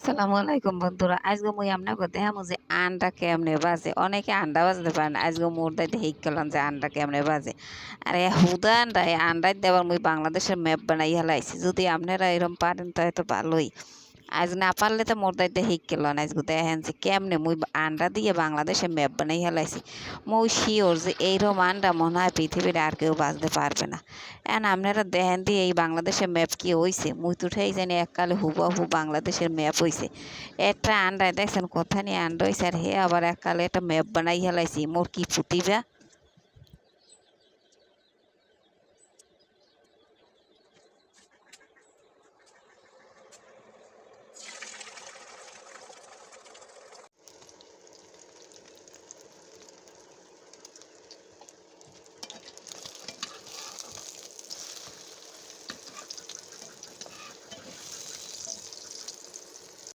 সালামু আলাইকুম বন্ধুরা। আজকে মুই আপনাকে দেখামু যে আন্ডা কেমনে বাজে। অনেকে আন্ডা বাজতে পারে না। আজকে মোর দাইতে শিখলাম যে আন্ডা কেমনে বাজে। আর এই হুদা আন্ডায় দেবার মুই বাংলাদেশের ম্যাপ বানাই হেলাইছি। যদি আপনারা এরকম পারেন তাহলে তো ভালোই। আজ না পারলে তো মোর দাইতে শিখলাম। আজকে দেখেন যে কেমনে মুই আন্ডা দিয়ে বাংলাদেশের ম্যাপ বানাই হেলাইছি। মুই শিওর যে এইরকম আন্ডা মনে হয় পৃথিবীর আর কেউ বাজতে পারবে না। এখন আপনারা দেখেন দিয়ে এই বাংলাদেশের ম্যাপ কি হইছে। মুই তো ঠেই জানি এককালে হুবহু বাংলাদেশের ম্যাপ হইছে। একটা আন্ডায় দেখছেন কোথায় নিয়ে আন্ডা হয়েছে আর হে আবার এককালে একটা ম্যাপ বানাই হেলাইছি। মোর কি প্রতিভা।